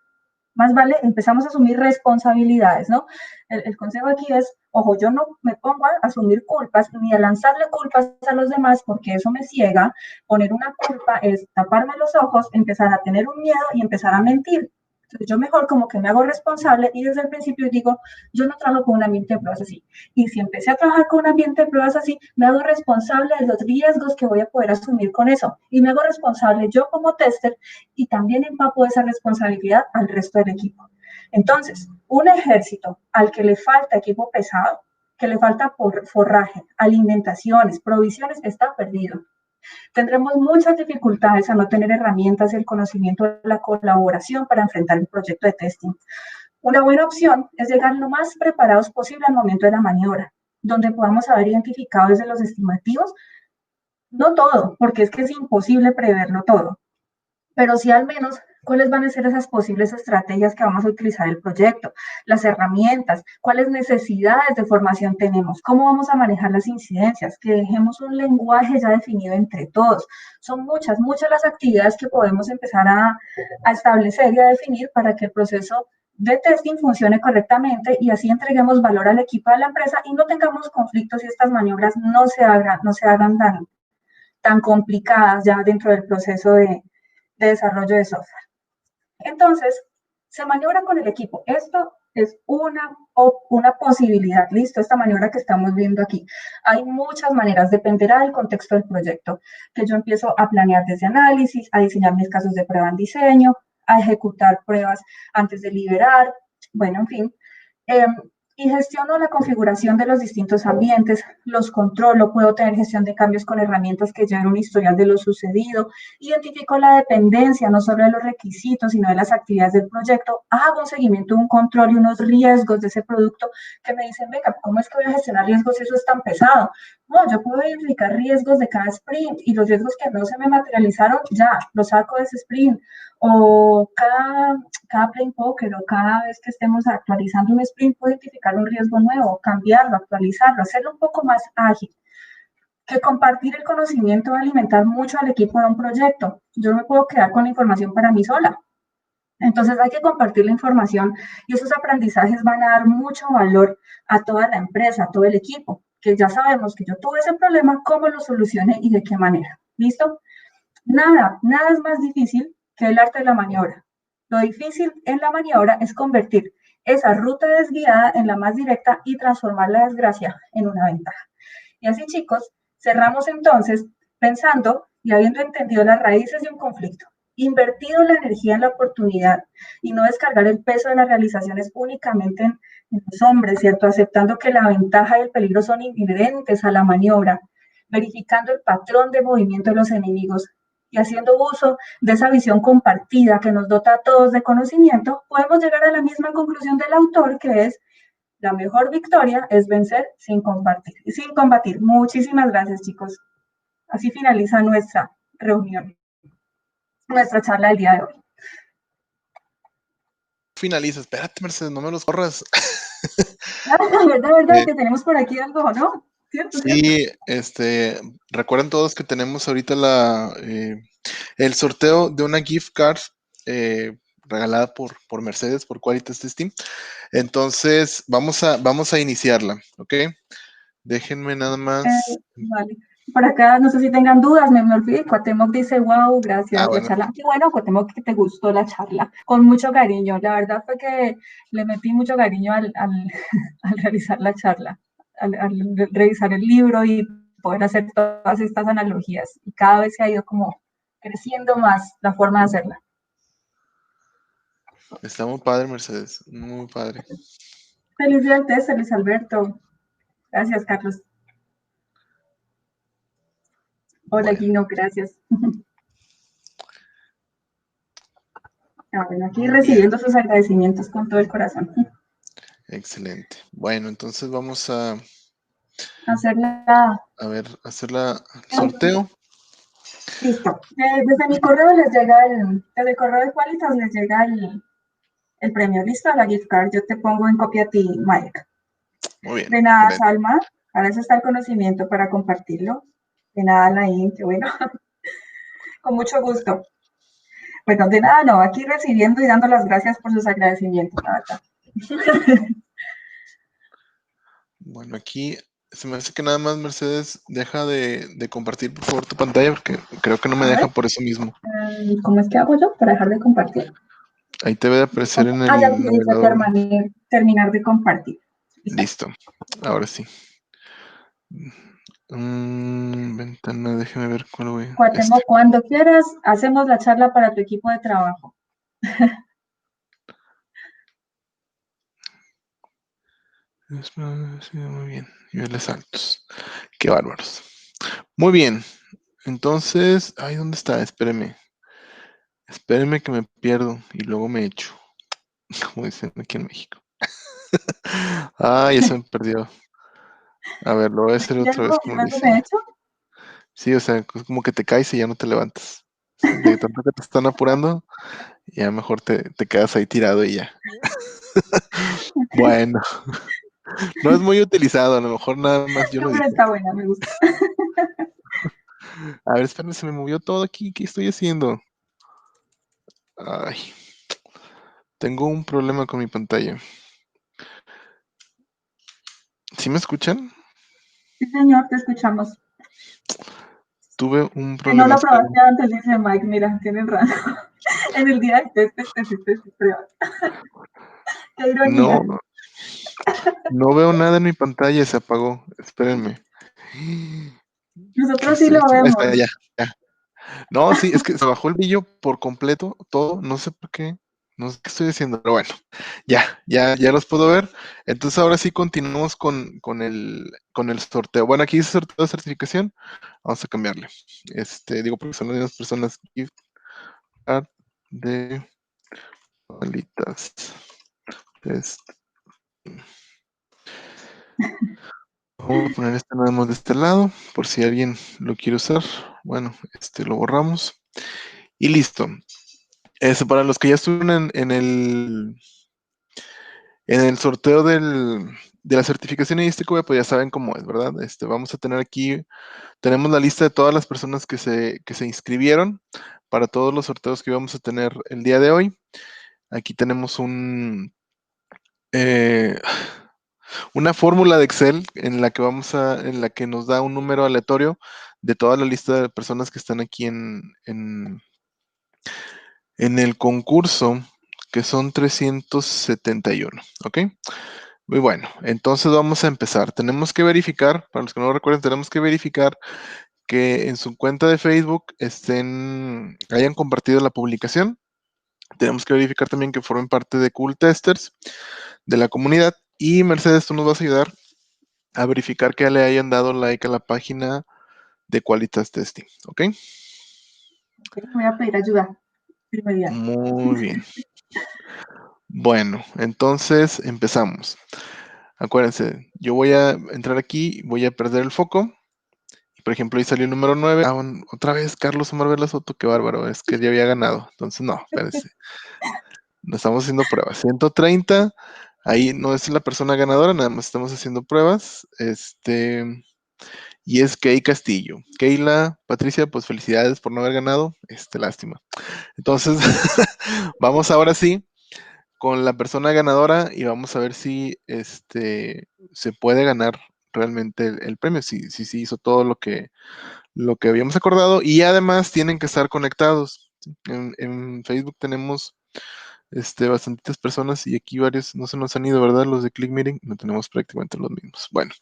Más vale, empezamos a asumir responsabilidades, ¿no? El consejo aquí es, ojo, yo no me pongo a asumir culpas ni a lanzarle culpas a los demás porque eso me ciega. Poner una culpa es taparme los ojos, empezar a tener un miedo y empezar a mentir. Entonces yo mejor como que me hago responsable y desde el principio digo, yo no trabajo con un ambiente de pruebas así. Y si empecé a trabajar con un ambiente de pruebas así, me hago responsable de los riesgos que voy a poder asumir con eso. Y me hago responsable yo como tester y también empapo esa responsabilidad al resto del equipo. Entonces, un ejército al que le falta equipo pesado, que le falta forraje, alimentaciones, provisiones, está perdido. Tendremos muchas dificultades a no tener herramientas, el conocimiento de la colaboración para enfrentar el proyecto de testing. Una buena opción es llegar lo más preparados posible al momento de la maniobra, donde podamos haber identificado desde los estimativos, no todo, porque es que es imposible preverlo todo, pero sí al menos cuáles van a ser esas posibles estrategias que vamos a utilizar el proyecto, las herramientas, cuáles necesidades de formación tenemos, cómo vamos a manejar las incidencias, que dejemos un lenguaje ya definido entre todos. Son muchas las actividades que podemos empezar a establecer y a definir para que el proceso de testing funcione correctamente y así entreguemos valor al equipo de la empresa y no tengamos conflictos y estas maniobras no se hagan tan complicadas ya dentro del proceso de desarrollo de software. Entonces, se maniobra con el equipo. Esto es una posibilidad, listo, esta maniobra que estamos viendo aquí. Hay muchas maneras, dependerá del contexto del proyecto, que yo empiezo a planear desde análisis, a diseñar mis casos de prueba en diseño, a ejecutar pruebas antes de liberar, bueno, en fin. Y gestiono la configuración de los distintos ambientes, los controlo, puedo tener gestión de cambios con herramientas que lleven un historial de lo sucedido, identifico la dependencia no solo de los requisitos, sino de las actividades del proyecto, hago un seguimiento, un control y unos riesgos de ese producto que me dicen, venga, ¿cómo es que voy a gestionar riesgos si eso es tan pesado? No, yo puedo identificar riesgos de cada sprint y los riesgos que no se me materializaron, ya, los saco de ese sprint. O cada plane poker o cada vez que estemos actualizando un sprint, puedo identificar un riesgo nuevo, cambiarlo, actualizarlo, hacerlo un poco más ágil. Que compartir el conocimiento va a alimentar mucho al equipo de un proyecto. Yo no me puedo quedar con la información para mí sola. Entonces hay que compartir la información y esos aprendizajes van a dar mucho valor a toda la empresa, a todo el equipo, que ya sabemos que yo tuve ese problema, cómo lo solucioné y de qué manera. ¿Listo? Nada es más difícil que el arte de la maniobra. Lo difícil en la maniobra es convertir esa ruta desviada en la más directa y transformar la desgracia en una ventaja. Y así, chicos, cerramos entonces pensando y habiendo entendido las raíces de un conflicto, invertido la energía en la oportunidad y no descargar el peso de las realizaciones únicamente en los hombres, ¿cierto? Aceptando que la ventaja y el peligro son inherentes a la maniobra, verificando el patrón de movimiento de los enemigos y haciendo uso de esa visión compartida que nos dota a todos de conocimiento, podemos llegar a la misma conclusión del autor, que es la mejor victoria es vencer sin combatir. Sin combatir. Muchísimas gracias, chicos. Así finaliza nuestra reunión, nuestra charla del día de hoy. Finaliza, espérate, Mercedes, no me los corras. Verdad, que tenemos por aquí algo, ¿no? ¿Cierto? Sí, recuerden todos que tenemos ahorita el sorteo de una gift card regalada por Mercedes, por Qualitas Testing. Entonces, vamos a iniciarla, ¿ok? Déjenme nada más. Vale. Por acá, no sé si tengan dudas, me olvidé. Cuauhtémoc dice, wow, gracias, la Bueno, charla. Qué bueno, Cuauhtémoc, que te gustó la charla. Con mucho cariño. La verdad fue que le metí mucho cariño al realizar la charla, al revisar el libro y poder hacer todas estas analogías. Y cada vez se ha ido como creciendo más la forma de hacerla. está muy padre, Mercedes, muy padre. Felicidades, Luis Alberto. Gracias, Carlos. Hola, Bueno, Gino, gracias. Bueno, aquí muy bien, recibiendo sus agradecimientos con todo el corazón. excelente. Bueno, entonces vamos a Hacerla. hacer el sorteo. Listo. Desde mi correo les llega desde el correo de Qualitas les llega el premio. Listo, la gift card. Yo te pongo en copia a ti, Mike. Muy bien, De nada, excelente. Salma. Para eso está el conocimiento, para compartirlo. De nada, Nain, qué bueno. Con mucho gusto. Bueno, de nada, no. Aquí recibiendo y dando las gracias por sus agradecimientos, la verdad. Bueno, aquí se me hace que nada más Mercedes deja de compartir por favor tu pantalla porque creo que no me A ver, deja por eso mismo. ¿cómo es que hago yo para dejar de compartir? Ahí te debe aparecer en Ah, ya el dice navegador. terminar de compartir. ¿Listo? Listo, ahora sí. Ventana, déjeme ver cuál voy. Cuauhtémoc, cuando quieras, hacemos la charla para tu equipo de trabajo. Sí, muy bien. Niveles altos. Qué bárbaros. Muy bien. Entonces, ay, ¿dónde está? Espéreme. Espéreme que me pierdo y luego me echo. Como dicen aquí en México. Ay, eso me perdió. A ver, lo voy a hacer ¿Ya otra vez luego, como lo luego hice. me he hecho? Sí, o sea, es como que te caes y ya no te levantas. De tanto que te están apurando, ya mejor te quedas ahí tirado y ya. Bueno, no es muy utilizado, a lo mejor nada más yo No, lo pero dije. está buena, me gusta. A ver, espérame, se me movió todo aquí. ¿Qué estoy haciendo? Ay, tengo un problema con mi pantalla. ¿Sí me escuchan? Sí, señor, te escuchamos. Tuve un Que no problema, lo espérame. probaste antes, dice Mike, mira, tienes razón. En el día del test, prueba. Qué ironía. No, no veo nada en mi pantalla, se apagó. Espérenme. ¿Qué Nosotros es sí lo esto? Ahí está, vemos. ya, ya. No, sí, es que se bajó el brillo por completo, todo, no sé por qué, no sé qué estoy haciendo, pero bueno, ya los puedo ver. Entonces ahora sí continuamos con el sorteo. Bueno, aquí dice sorteo de certificación, vamos a cambiarle. Digo, porque son las mismas personas gift card de Qualitas Test. Vamos a poner nada más de este lado, por si alguien lo quiere usar. Bueno, lo borramos. Y listo. Para los que ya estuvieron en el sorteo de la certificación ISTQB, pues ya saben cómo es, ¿verdad? Vamos a tener aquí, tenemos la lista de todas las personas que se inscribieron para todos los sorteos que vamos a tener el día de hoy. Aquí tenemos eh, una fórmula de Excel en la que en la que nos da un número aleatorio de toda la lista de personas que están aquí en el concurso, que son 371, ¿ok? Muy bueno, entonces vamos a empezar. Tenemos que verificar, para los que no lo recuerden, tenemos que verificar que en su cuenta de Facebook hayan compartido la publicación. Tenemos que verificar también que formen parte de Cool Testers, de la comunidad. Y Mercedes, tú nos vas a ayudar a verificar que le hayan dado like a la página de Qualitas Testing, ¿ok? Voy a pedir ayuda de inmediato. Muy bien. Bueno, entonces empezamos. Acuérdense, yo voy a entrar aquí, voy a perder el foco. Por ejemplo, ahí salió el número 9. Ah, otra vez Carlos Omar Vela Soto, qué bárbaro, es que ya había ganado. Entonces, no, espérense. No estamos haciendo pruebas. 130, ahí no es la persona ganadora, nada más estamos haciendo pruebas. Y es Key Castillo. Keila, Patricia, pues felicidades por no haber ganado. Lástima. Entonces, vamos ahora sí con la persona ganadora y vamos a ver si se puede ganar realmente el premio, si hizo todo lo que habíamos acordado, y además tienen que estar conectados. En Facebook tenemos bastantes personas y aquí varios no se nos han ido, ¿verdad? Los de Click Meeting no tenemos prácticamente los mismos. Bueno,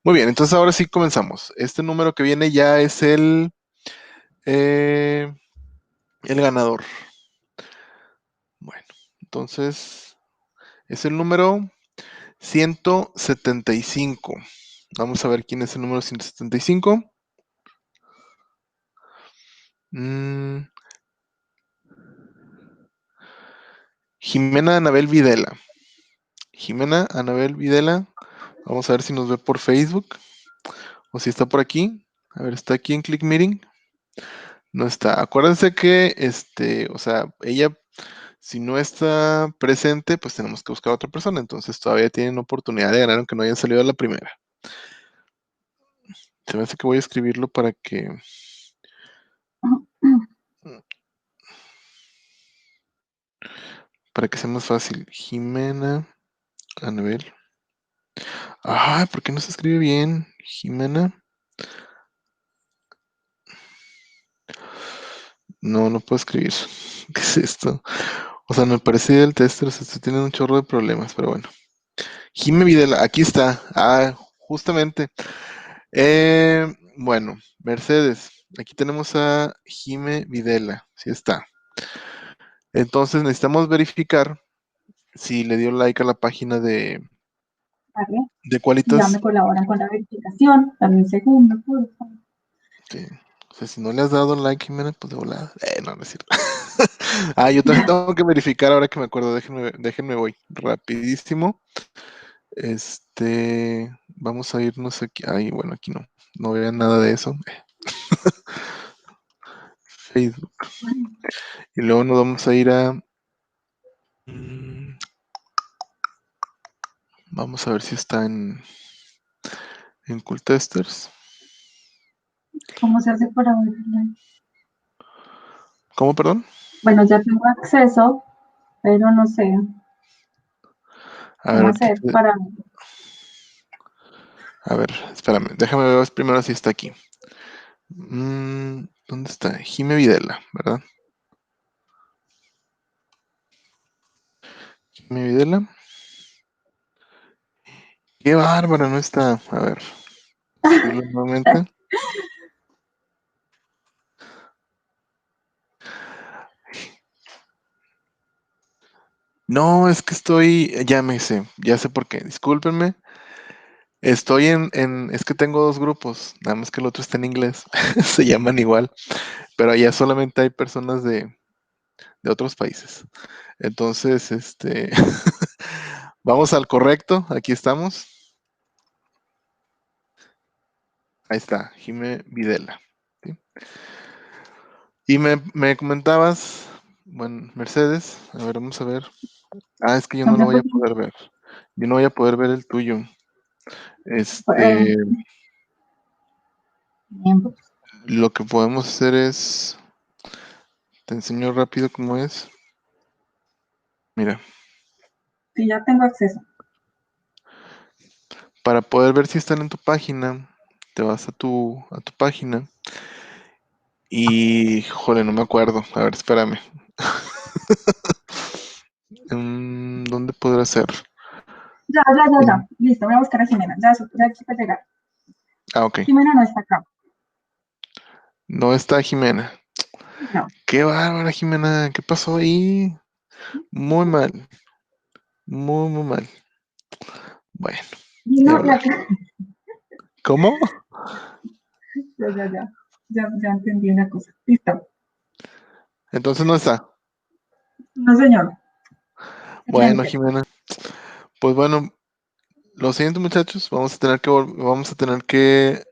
muy bien, entonces ahora sí comenzamos. Este número que viene ya es eh, el ganador. Bueno, entonces es el número 175. Vamos a ver quién es el número 175. Mm, Jimena Anabel Videla. Jimena Anabel Videla. Vamos a ver si nos ve por Facebook o si está por aquí. A ver, está aquí en Click Meeting. No está. Acuérdense que, o sea, ella, si no está presente, pues tenemos que buscar a otra persona. Entonces todavía tienen oportunidad de ganar aunque no hayan salido a la primera. Se me hace que voy a escribirlo para que sea más fácil. Jimena Anabel. Ay, ¿por qué no se escribe bien? Jimena. No, no puedo escribir. ¿Qué es esto? O sea, me parece el tester, se está teniendo un chorro de problemas, pero bueno. Jime Videla, aquí está. Ah, justamente. Bueno, Mercedes, aquí tenemos a Jime Videla, sí está. Entonces necesitamos verificar si le dio like a la página Vale. de Ya me Qualitas. colaboran con la verificación. Dame un segundo, por favor. Sí. O sea, si no le has dado like, Jimena, pues de volada. No, no es cierto. Yo también tengo que verificar ahora que me acuerdo. Déjenme voy rapidísimo. Vamos a irnos aquí. Ay, bueno, aquí no. No vean nada de eso. Facebook. Y luego nos vamos a ir a. Vamos a ver si está en Cool Testers. ¿Cómo se hace para verla? ¿Cómo, perdón? Bueno, ya tengo acceso, pero no sé A ver, cómo hacer para... a ver, espérame. Déjame ver primero si está aquí. ¿Dónde está? Jime Videla, ¿verdad? Jime Videla. Qué bárbaro, no está. A ver, escribirlo nuevamente. No, es que ya me sé, ya sé por qué. Discúlpenme. Estoy es que tengo dos grupos, nada más que el otro está en inglés. Se llaman igual, pero allá solamente hay personas de otros países. Entonces, vamos al correcto. Aquí estamos. Ahí está, Jime Videla. ¿Sí? Y me comentabas, bueno, Mercedes, a ver, vamos a ver. Es que yo no lo voy a poder ver. Yo no voy a poder ver el tuyo. Este, Miembros. lo que podemos hacer es, te enseño rápido cómo es. Mira, Sí, ya tengo acceso. para poder ver si están en tu página, te vas a tu página y, joder, no me acuerdo. A ver, espérame. ¿Dónde podrá ser? Ya. Listo, voy a buscar a Jimena. Ya aquí para llegar. Ah, ok. Jimena no está acá. No está Jimena. No. Qué bárbara, Jimena. ¿Qué pasó ahí? Muy mal. Muy, muy mal. Bueno, ni Vino hablar. ¿Cómo? ya. Ya entendí una cosa. Listo. Entonces no está. No, señor. Bueno, Siguiente. Jimena. Pues bueno, lo siento, muchachos. Vamos a tener que,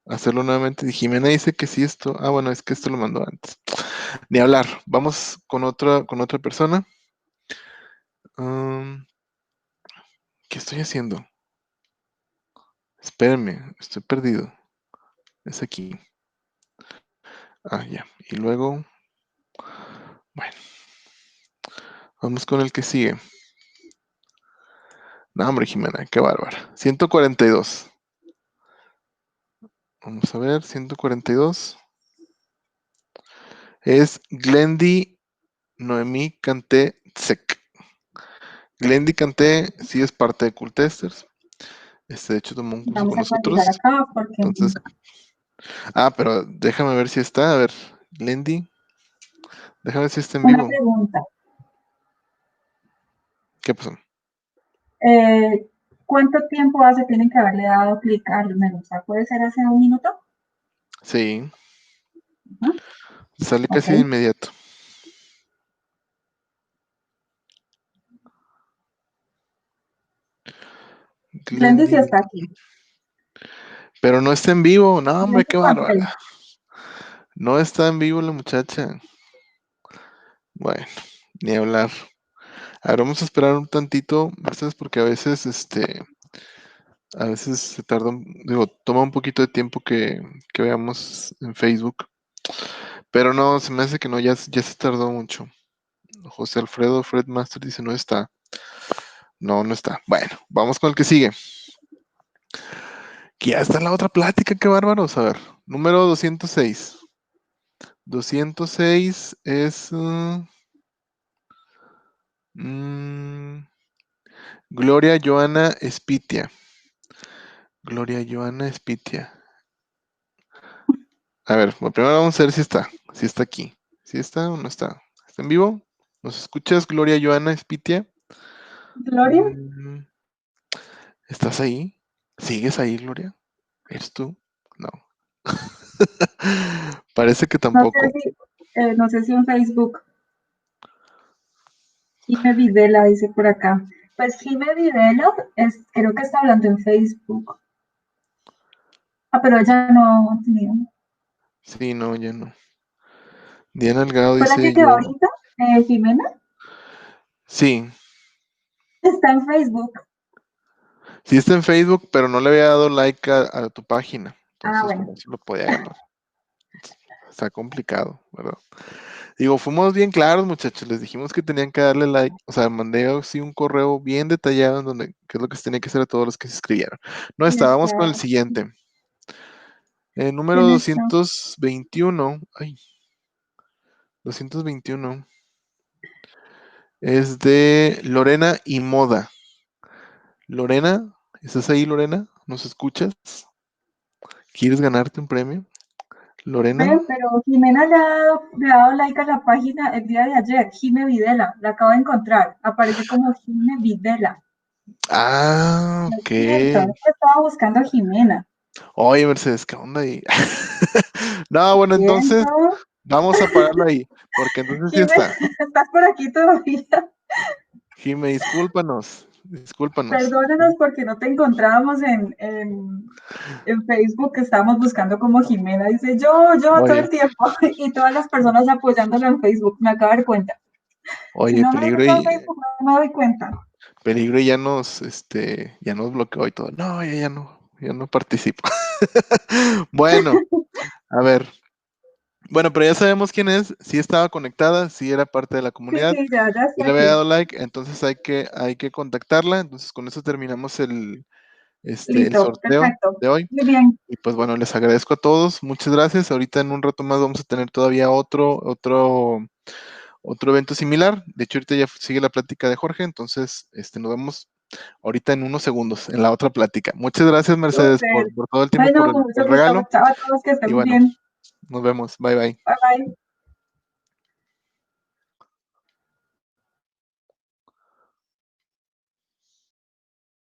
hacerlo nuevamente. Y Jimena dice que sí esto. Ah, bueno, es que esto lo mandó antes. Ni hablar. Vamos con otra persona. Um, ¿Qué estoy haciendo? Espérenme, estoy perdido. Es aquí. Ah, ya. Y luego, bueno, vamos con el que sigue. No, hombre, Jimena, qué bárbara. 142. Vamos a ver, 142. Es Glendy Noemí Canté Tsek. Glendy Canté sí es parte de Cultesters. De hecho, tomó un curso Vamos con a cotizar nosotros. acá porque Entonces, pero déjame ver si está. A ver, Glendy, déjame ver si está en una vivo. pregunta. ¿Qué pasó? ¿Cuánto tiempo hace tienen que haberle dado clic al menú? O sea, ¿puede ser hace un minuto? Sí, Ujú. sale Ok. casi de inmediato. Glendy sí Glendy. está aquí. Pero no está en vivo. No, hombre, Glendy qué con T. bárbara. No está en vivo la muchacha. Bueno, ni hablar. A ver, vamos a esperar un tantito, ¿sabes? Porque a veces se tarda, digo, toma un poquito de tiempo que veamos en Facebook. Pero no, se me hace que no, ya se tardó mucho. José Alfredo Fred Master dice, no está. No, no está. Bueno, vamos con el que sigue. Que ya está en la otra plática, qué bárbaros. A ver, número 206. 206 es mm, Gloria Joana Espitia. Gloria Joana Espitia. A ver, bueno, primero vamos a ver si está aquí. ¿Si está o no está? ¿Está en vivo? ¿Nos escuchas, Gloria Joana Espitia? Gloria, Mm, ¿Estás ahí? ¿Sigues ahí, Gloria? ¿Eres tú? No. Parece que no sé tampoco. no sé si en Facebook. Jime Videla dice por acá. Pues Jime Videla creo que está hablando en Facebook. Ah, pero ella no ha tenido. Sí, no, ya no. Diana Delgado ¿Fue la que dice quedó yo. ahorita? Jimena. Sí, Está en Facebook. sí está en Facebook, pero no le había dado like a tu página. Ah, Entonces, por bueno. eso lo podía ganar. Está complicado, ¿verdad? Digo, fuimos bien claros, muchachos. Les dijimos que tenían que darle like. O sea, mandé así un correo bien detallado en donde qué es lo que se tenía que hacer a todos los que se inscribieron. No Y está, está. vamos con el siguiente. Número ¿Quién está? 221. Ay, 221. Es de Lorena y Moda. Lorena, ¿estás ahí, Lorena? ¿Nos escuchas? ¿Quieres ganarte un premio? Lorena. Ven, pero Jimena le ha dado like a la página el día de ayer. Jime Videla. La acabo de encontrar. Aparece como Jime Videla. Ah, Lo ok. siento. Es que estaba buscando a Jimena. Oye, Mercedes, ¿qué onda ahí? No, Lo bueno, entonces siento. vamos a pararlo ahí, porque entonces sí Jime, está. ¿estás por aquí todavía? Jime, discúlpanos, discúlpanos. Perdónenos porque no te encontrábamos en Facebook, que estábamos buscando como Jimena. Dice yo todo Oye, el tiempo. Y todas las personas apoyándola en Facebook. Me acabo de dar cuenta. Si oye, no me meto a Facebook, no me doy cuenta. peligro y ya nos bloqueó y todo. No, ya no participo. Bueno, a ver, Bueno, pero ya sabemos quién es, sí estaba conectada, sí era parte de la Sí, comunidad, sí, ya y está le había aquí. dado like, entonces hay que contactarla. Entonces con eso terminamos el Listo, sorteo perfecto. de hoy. Muy bien. Y pues bueno, les agradezco a todos, muchas gracias. Ahorita en un rato más vamos a tener todavía otro evento similar. De hecho, ahorita ya sigue la plática de Jorge, entonces nos vemos ahorita en unos segundos en la otra plática. Muchas gracias, Mercedes, Súper. por todo el tiempo, Bueno, por con el mucho gusto. regalo. Chao a todos, que estén Y muy bueno, bien. nos vemos. Bye bye. Bye bye.